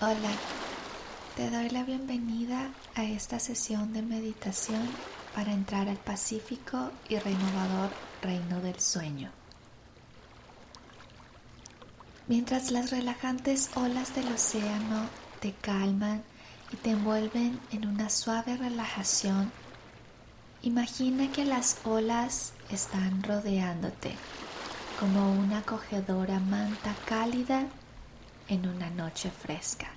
Hola, te doy la bienvenida a esta sesión de meditación para entrar al pacífico y renovador reino del sueño. Mientras las relajantes olas del océano te calman y te envuelven en una suave relajación, imagina que las olas están rodeándote como una acogedora manta cálida en una noche fresca.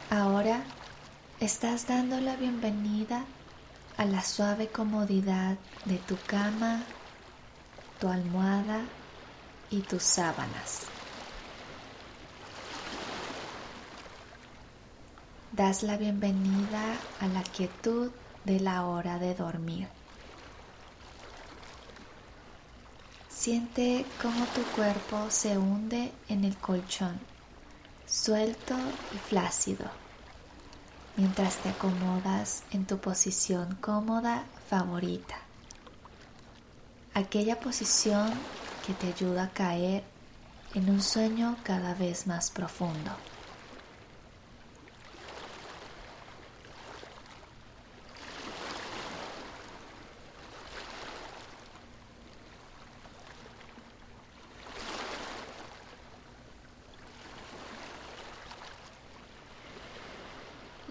Ahora estás dando la bienvenida a la suave comodidad de tu cama, tu almohada y tus sábanas. Das la bienvenida a la quietud de la hora de dormir. Siente cómo tu cuerpo se hunde en el colchón, suelto y flácido, mientras te acomodas en tu posición cómoda favorita. Aquella posición que te ayuda a caer en un sueño cada vez más profundo.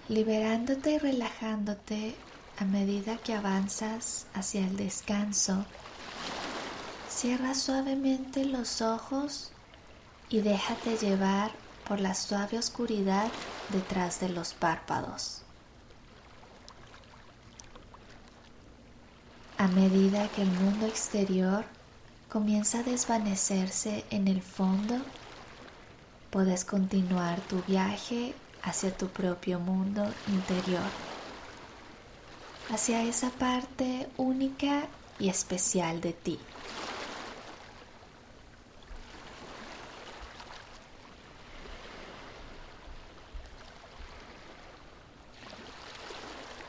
Liberándote y relajándote a medida que avanzas hacia el descanso, cierra suavemente los ojos y déjate llevar por la suave oscuridad detrás de los párpados. A medida que el mundo exterior comienza a desvanecerse en el fondo, puedes continuar tu viaje hacia tu propio mundo interior, hacia esa parte única y especial de ti.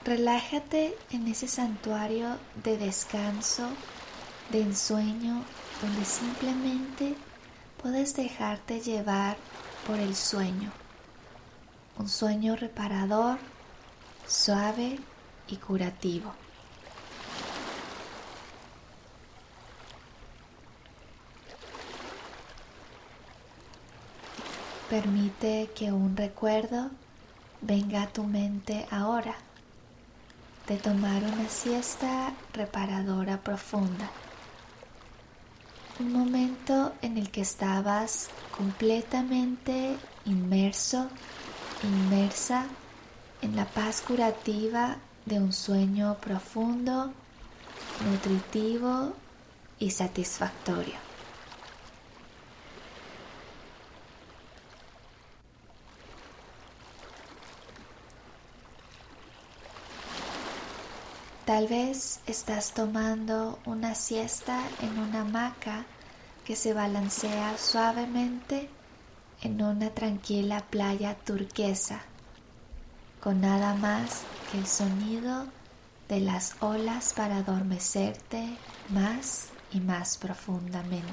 Relájate en ese santuario de descanso, de ensueño, donde simplemente puedes dejarte llevar por el sueño. Un sueño reparador, suave y curativo. Permite que un recuerdo venga a tu mente ahora, de tomar una siesta reparadora profunda. Un momento en el que estabas completamente inmerso, inmersa en la paz curativa de un sueño profundo, nutritivo y satisfactorio. Tal vez estás tomando una siesta en una hamaca que se balancea suavemente en una tranquila playa turquesa, con nada más que el sonido de las olas para adormecerte más y más profundamente.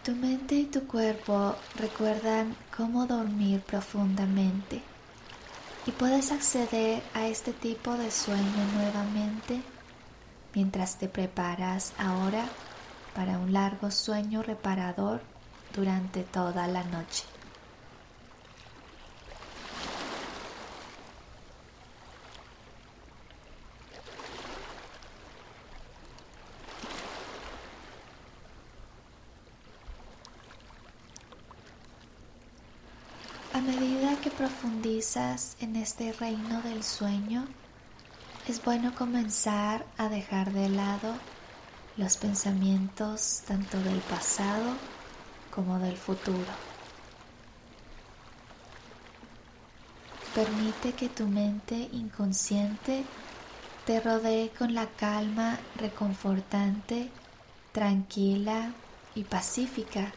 Tu mente y tu cuerpo recuerdan cómo dormir profundamente y puedes acceder a este tipo de sueño nuevamente mientras te preparas ahora para un largo sueño reparador durante toda la noche. A medida que profundizas en este reino del sueño, es bueno comenzar a dejar de lado los pensamientos tanto del pasado como del futuro. Permite que tu mente inconsciente te rodee con la calma reconfortante, tranquila y pacífica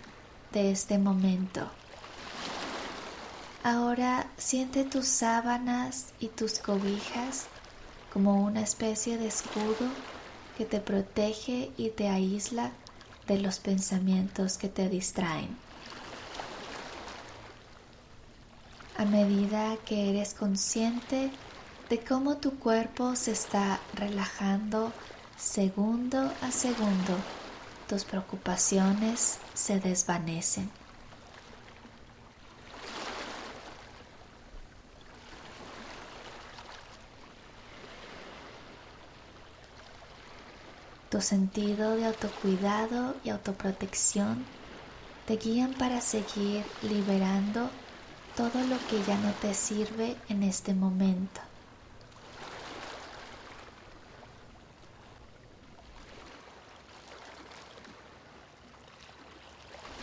de este momento. Ahora siente tus sábanas y tus cobijas como una especie de escudo que te protege y te aísla de los pensamientos que te distraen. A medida que eres consciente de cómo tu cuerpo se está relajando segundo a segundo, tus preocupaciones se desvanecen. Tu sentido de autocuidado y autoprotección te guían para seguir liberando todo lo que ya no te sirve en este momento.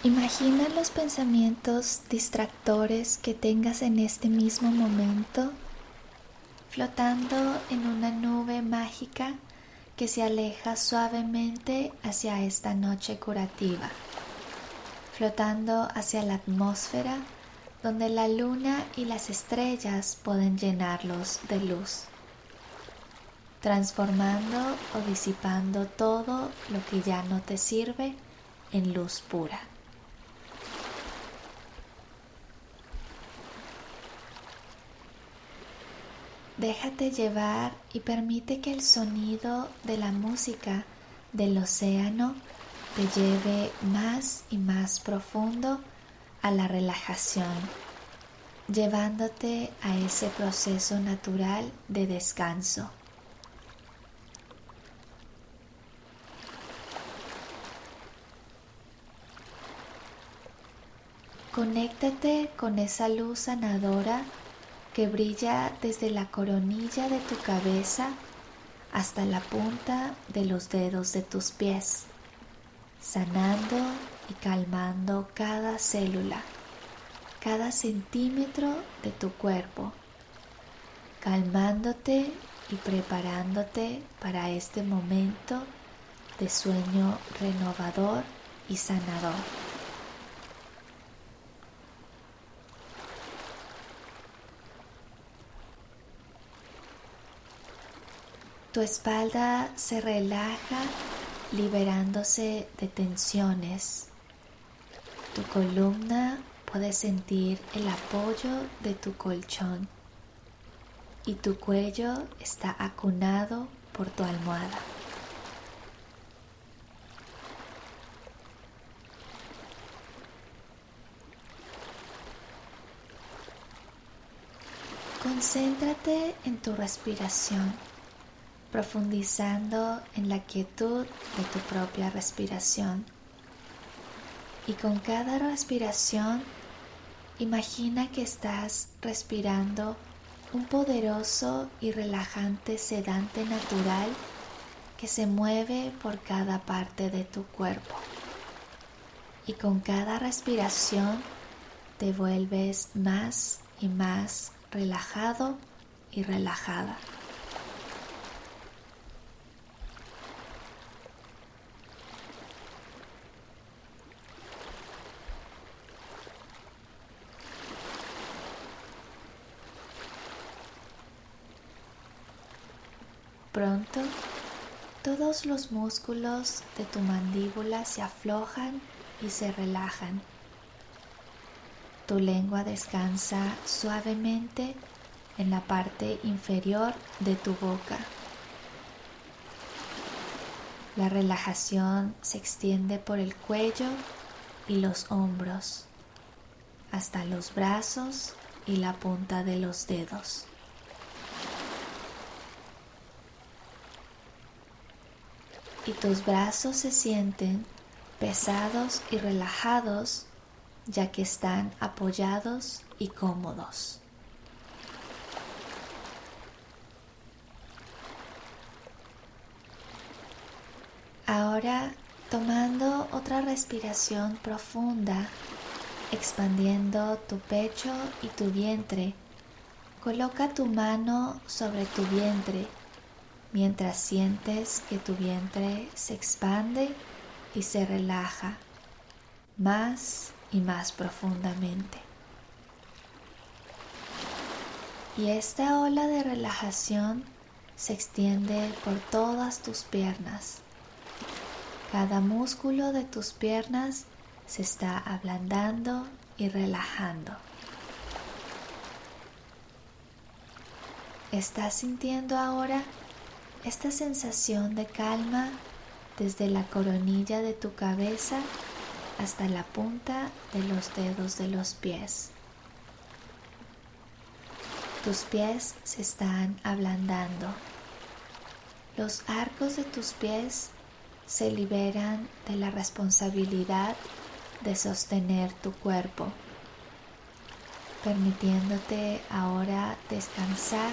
Imagina los pensamientos distractores que tengas en este mismo momento, flotando en una nube mágica que se aleja suavemente hacia esta noche curativa, flotando hacia la atmósfera donde la luna y las estrellas pueden llenarlos de luz, transformando o disipando todo lo que ya no te sirve en luz pura. Déjate llevar y permite que el sonido de la música del océano te lleve más y más profundo a la relajación, llevándote a ese proceso natural de descanso. Conéctate con esa luz sanadora que brilla desde la coronilla de tu cabeza hasta la punta de los dedos de tus pies, sanando y calmando cada célula, cada centímetro de tu cuerpo, calmándote y preparándote para este momento de sueño renovador y sanador. Tu espalda se relaja liberándose de tensiones. Tu columna puede sentir el apoyo de tu colchón y tu cuello está acunado por tu almohada. Concéntrate en tu respiración, profundizando en la quietud de tu propia respiración. Y con cada respiración, imagina que estás respirando un poderoso y relajante sedante natural que se mueve por cada parte de tu cuerpo. Y con cada respiración te vuelves más y más relajado y relajada. Pronto, todos los músculos de tu mandíbula se aflojan y se relajan. Tu lengua descansa suavemente en la parte inferior de tu boca. La relajación se extiende por el cuello y los hombros, hasta los brazos y la punta de los dedos. Y tus brazos se sienten pesados y relajados ya que están apoyados y cómodos. Ahora, tomando otra respiración profunda, expandiendo tu pecho y tu vientre, coloca tu mano sobre tu vientre mientras sientes que tu vientre se expande y se relaja más y más profundamente. Y esta ola de relajación se extiende por todas tus piernas. Cada músculo de tus piernas se está ablandando y relajando. ¿Estás sintiendo ahora esta sensación de calma desde la coronilla de tu cabeza hasta la punta de los dedos de los pies? Tus pies se están ablandando. Los arcos de tus pies se liberan de la responsabilidad de sostener tu cuerpo, permitiéndote ahora descansar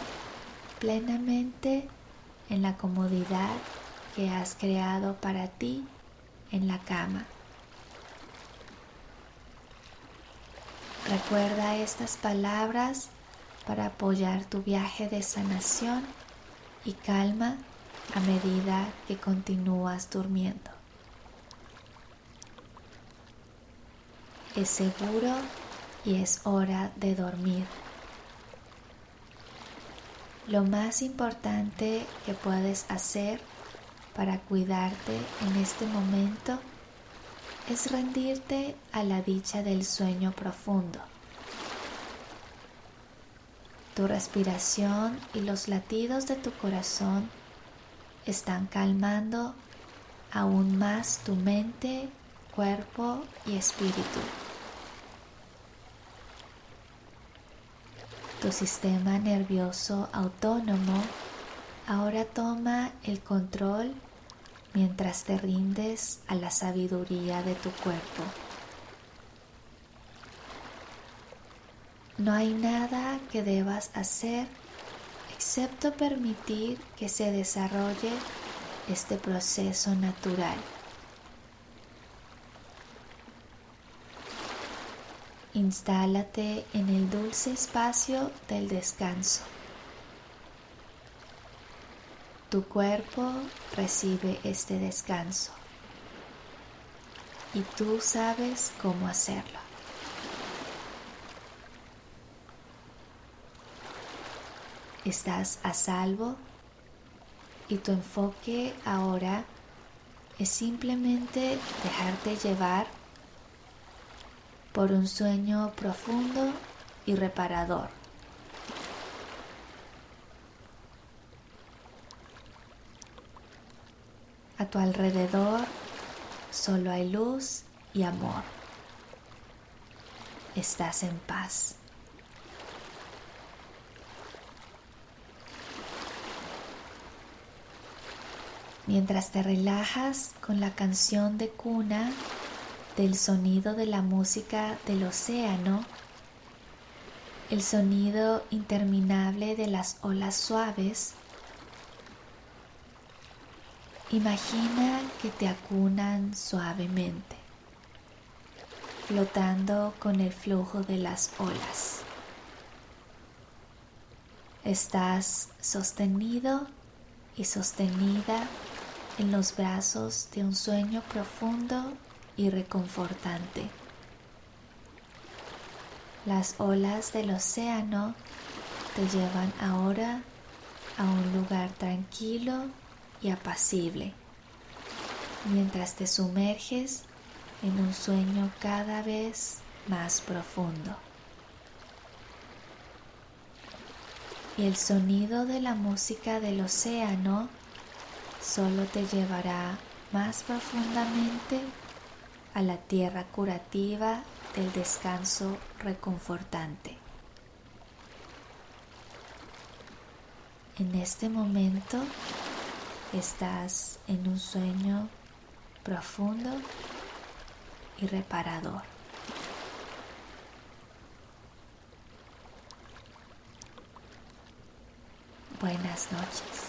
plenamente en la comodidad que has creado para ti en la cama. Recuerda estas palabras para apoyar tu viaje de sanación y calma a medida que continúas durmiendo. Es seguro y es hora de dormir. Lo más importante que puedes hacer para cuidarte en este momento es rendirte a la dicha del sueño profundo. Tu respiración y los latidos de tu corazón están calmando aún más tu mente, cuerpo y espíritu. Tu sistema nervioso autónomo ahora toma el control mientras te rindes a la sabiduría de tu cuerpo. No hay nada que debas hacer excepto permitir que se desarrolle este proceso natural. Instálate en el dulce espacio del descanso. Tu cuerpo recibe este descanso y tú sabes cómo hacerlo. Estás a salvo y tu enfoque ahora es simplemente dejarte llevar por un sueño profundo y reparador. A tu alrededor solo hay luz y amor. Estás en paz. Mientras te relajas con la canción de cuna del sonido de la música del océano, el sonido interminable de las olas suaves, imagina que te acunan suavemente, flotando con el flujo de las olas. Estás sostenido y sostenida en los brazos de un sueño profundo y reconfortante. Las olas del océano te llevan ahora a un lugar tranquilo y apacible, mientras te sumerges en un sueño cada vez más profundo. Y el sonido de la música del océano solo te llevará más profundamente a la tierra curativa del descanso reconfortante. En este momento estás en un sueño profundo y reparador. Buenas noches.